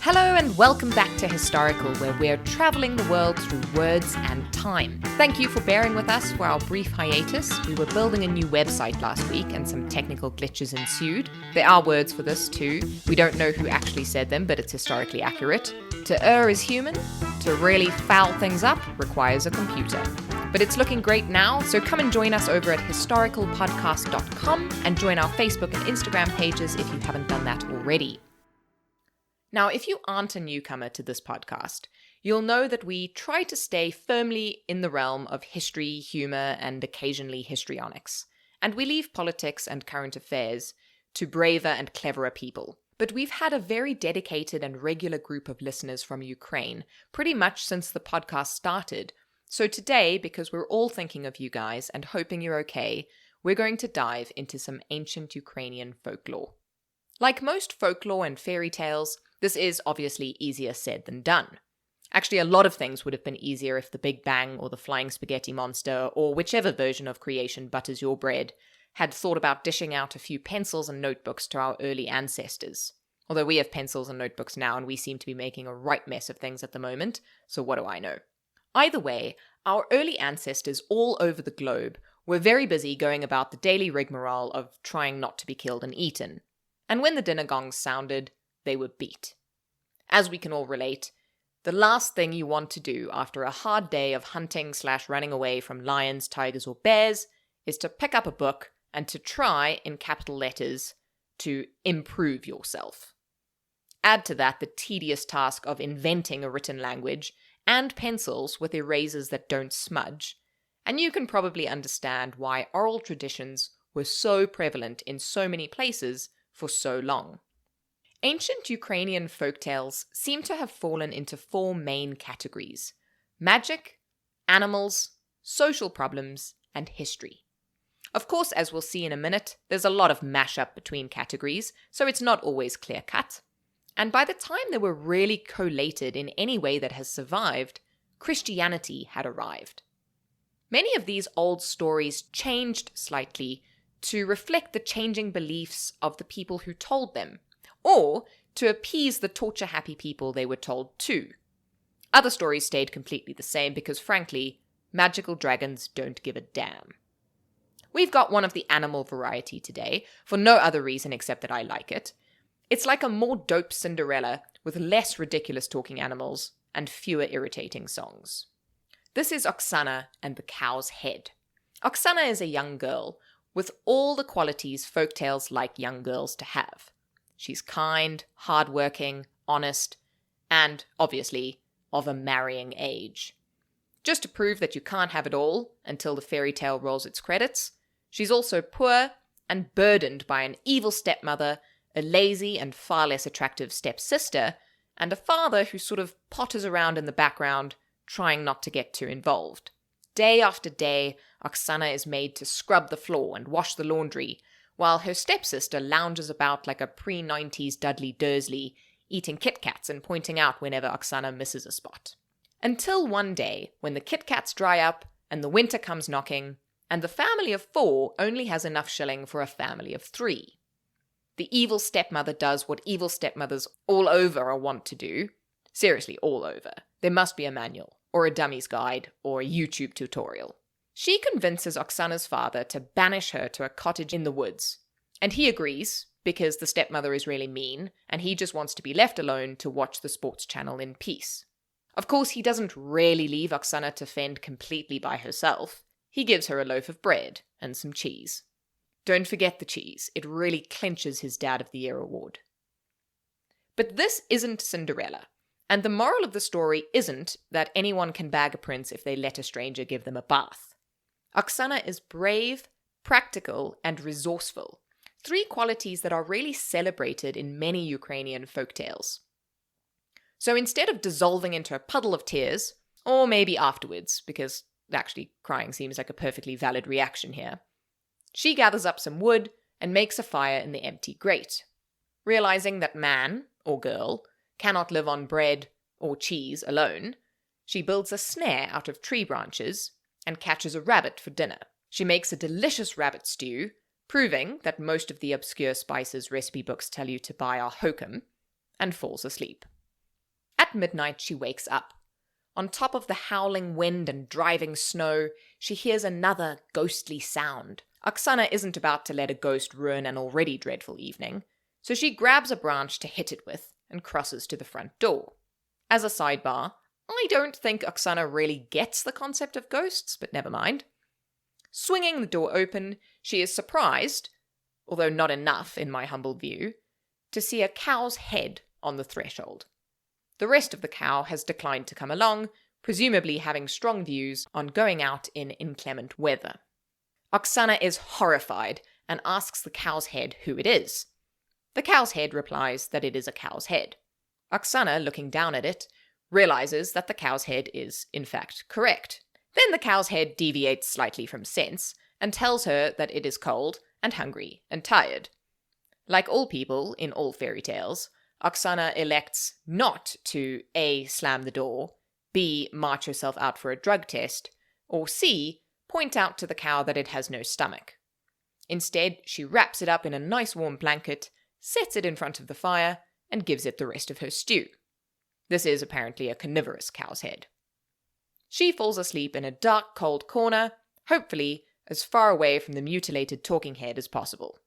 Hello and welcome back to Historical, where we're traveling the world through words and time. Thank you for bearing with us for our brief hiatus. We were building a new website last week and some technical glitches ensued. There are words for this too. We don't know who actually said them, but it's historically accurate. To err is human. To really foul things up requires a computer. But it's looking great now, so come and join us over at historicalpodcast.com and join our Facebook and Instagram pages if you haven't done that already. Now, if you aren't a newcomer to this podcast, you'll know that we try to stay firmly in the realm of history, humor, and occasionally histrionics. And we leave politics and current affairs to braver and cleverer people. But we've had a very dedicated and regular group of listeners from Ukraine pretty much since the podcast started. So today, because we're all thinking of you guys and hoping you're okay, we're going to dive into some ancient Ukrainian folklore. Like most folklore and fairy tales, this is obviously easier said than done. Actually, a lot of things would have been easier if the Big Bang or the flying spaghetti monster, or whichever version of creation butters your bread, had thought about dishing out a few pencils and notebooks to our early ancestors. Although we have pencils and notebooks now, and we seem to be making a right mess of things at the moment, so what do I know? Either way, our early ancestors all over the globe were very busy going about the daily rigmarole of trying not to be killed and eaten. And when the dinner gongs sounded, they were beat. As we can all relate, the last thing you want to do after a hard day of hunting/running away from lions, tigers, or bears is to pick up a book and to try, in capital letters, to improve yourself. Add to that the tedious task of inventing a written language and pencils with erasers that don't smudge, and you can probably understand why oral traditions were so prevalent in so many places for so long. Ancient Ukrainian folktales seem to have fallen into four main categories: magic, animals, social problems, and history. Of course, as we'll see in a minute, there's a lot of mashup between categories, so it's not always clear-cut. And by the time they were really collated in any way that has survived, Christianity had arrived. Many of these old stories changed slightly to reflect the changing beliefs of the people who told them, or to appease the torture-happy people they were told to. Other stories stayed completely the same because, frankly, magical dragons don't give a damn. We've got one of the animal variety today, for no other reason except that I like it. It's like a more dope Cinderella with less ridiculous talking animals and fewer irritating songs. This is Oksana and the Cow's Head. Oksana is a young girl with all the qualities folktales like young girls to have. She's kind, hardworking, honest, and, obviously, of a marrying age. Just to prove that you can't have it all until the fairy tale rolls its credits, she's also poor and burdened by an evil stepmother, a lazy and far less attractive stepsister, and a father who sort of potters around in the background, trying not to get too involved. Day after day, Oksana is made to scrub the floor and wash the laundry, while her stepsister lounges about like a pre-90s Dudley Dursley, eating Kit Kats and pointing out whenever Oksana misses a spot. Until one day, when the Kit Kats dry up and the winter comes knocking, and the family of 4 only has enough shilling for a family of 3. The evil stepmother does what evil stepmothers all over are wont to do. Seriously, all over. There must be a manual, or a dummy's guide, or a YouTube tutorial. She convinces Oksana's father to banish her to a cottage in the woods. And he agrees, because the stepmother is really mean, and he just wants to be left alone to watch the sports channel in peace. Of course, he doesn't really leave Oksana to fend completely by herself. He gives her a loaf of bread and some cheese. Don't forget the cheese. It really clinches his Dad of the Year award. But this isn't Cinderella. And the moral of the story isn't that anyone can bag a prince if they let a stranger give them a bath. Oksana is brave, practical, and resourceful, 3 qualities that are really celebrated in many Ukrainian folktales. So instead of dissolving into a puddle of tears, or maybe afterwards, because actually crying seems like a perfectly valid reaction here, she gathers up some wood and makes a fire in the empty grate. Realizing that man, or girl, cannot live on bread or cheese alone, she builds a snare out of tree branches and catches a rabbit for dinner. She makes a delicious rabbit stew, proving that most of the obscure spices recipe books tell you to buy are hokum, and falls asleep. At midnight, she wakes up. On top of the howling wind and driving snow, she hears another ghostly sound. Oksana isn't about to let a ghost ruin an already dreadful evening, so she grabs a branch to hit it with and crosses to the front door. As a sidebar, I don't think Oksana really gets the concept of ghosts, but never mind. Swinging the door open, she is surprised, although not enough in my humble view, to see a cow's head on the threshold. The rest of the cow has declined to come along, presumably having strong views on going out in inclement weather. Oksana is horrified and asks the cow's head who it is. The cow's head replies that it is a cow's head. Oksana, looking down at it, realizes that the cow's head is, in fact, correct. Then the cow's head deviates slightly from sense and tells her that it is cold and hungry and tired. Like all people in all fairy tales, Oksana elects not to A. slam the door, B. march herself out for a drug test, or C. point out to the cow that it has no stomach. Instead, she wraps it up in a nice warm blanket, sets it in front of the fire, and gives it the rest of her stew. This is apparently a carnivorous cow's head. She falls asleep in a dark, cold corner, hopefully as far away from the mutilated talking head as possible.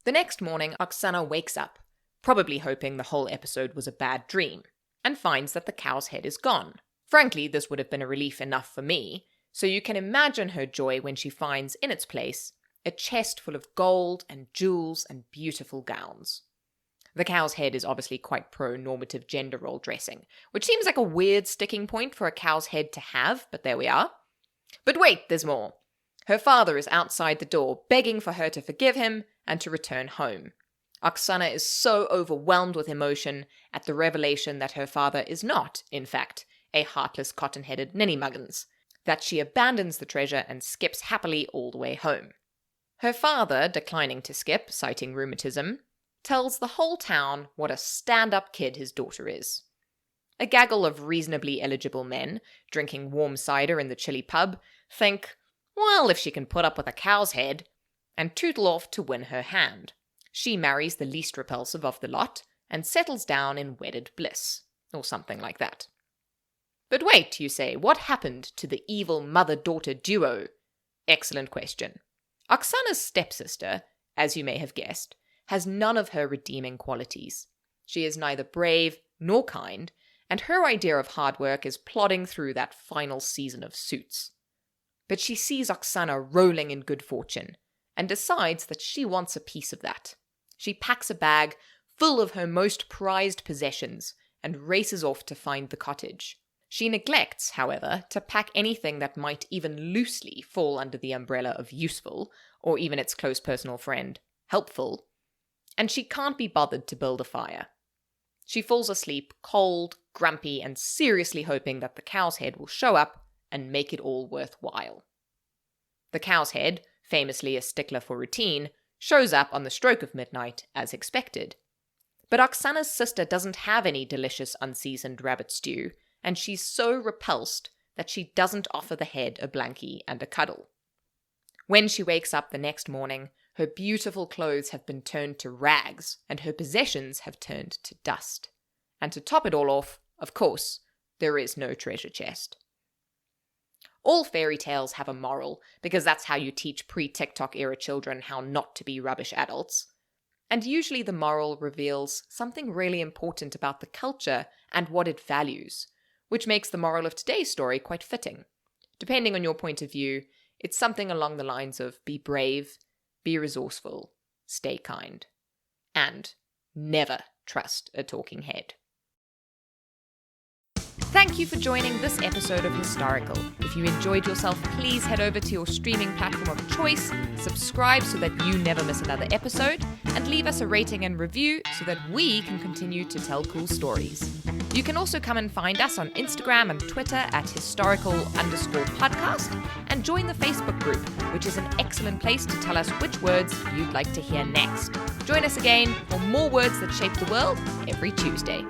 The next morning, Oksana wakes up, probably hoping the whole episode was a bad dream, and finds that the cow's head is gone. Frankly, this would have been a relief enough for me, so you can imagine her joy when she finds in its place a chest full of gold and jewels and beautiful gowns. The cow's head is obviously quite pro-normative gender role dressing, which seems like a weird sticking point for a cow's head to have, but there we are. But wait, there's more. Her father is outside the door, begging for her to forgive him and to return home. Oksana is so overwhelmed with emotion at the revelation that her father is not, in fact, a heartless cotton-headed ninny-muggins, that she abandons the treasure and skips happily all the way home. Her father, declining to skip, citing rheumatism, tells the whole town what a stand-up kid his daughter is. A gaggle of reasonably eligible men, drinking warm cider in the chilly pub, think, well, if she can put up with a cow's head, and tootle off to win her hand. She marries the least repulsive of the lot and settles down in wedded bliss, or something like that. But wait, you say, what happened to the evil mother-daughter duo? Excellent question. Oksana's stepsister, as you may have guessed, has none of her redeeming qualities. She is neither brave nor kind, and her idea of hard work is plodding through that final season of Suits. But she sees Oksana rolling in good fortune, and decides that she wants a piece of that. She packs a bag full of her most prized possessions and races off to find the cottage. She neglects, however, to pack anything that might even loosely fall under the umbrella of useful, or even its close personal friend, helpful, and she can't be bothered to build a fire. She falls asleep, cold, grumpy, and seriously hoping that the cow's head will show up and make it all worthwhile. The cow's head, famously a stickler for routine, shows up on the stroke of midnight as expected. But Oksana's sister doesn't have any delicious unseasoned rabbit stew, and she's so repulsed that she doesn't offer the head a blankie and a cuddle. When she wakes up the next morning, her beautiful clothes have been turned to rags, and her possessions have turned to dust. And to top it all off, of course, there is no treasure chest. All fairy tales have a moral, because that's how you teach pre-TikTok era children how not to be rubbish adults. And usually the moral reveals something really important about the culture and what it values, which makes the moral of today's story quite fitting. Depending on your point of view, it's something along the lines of be brave, be resourceful, stay kind, and never trust a talking head. Thank you for joining this episode of Historical. If you enjoyed yourself, please head over to your streaming platform of choice, subscribe so that you never miss another episode, and leave us a rating and review so that we can continue to tell cool stories. You can also come and find us on Instagram and Twitter at historical_podcast, and join the Facebook group, which is an excellent place to tell us which words you'd like to hear next. Join us again for more words that shape the world every Tuesday.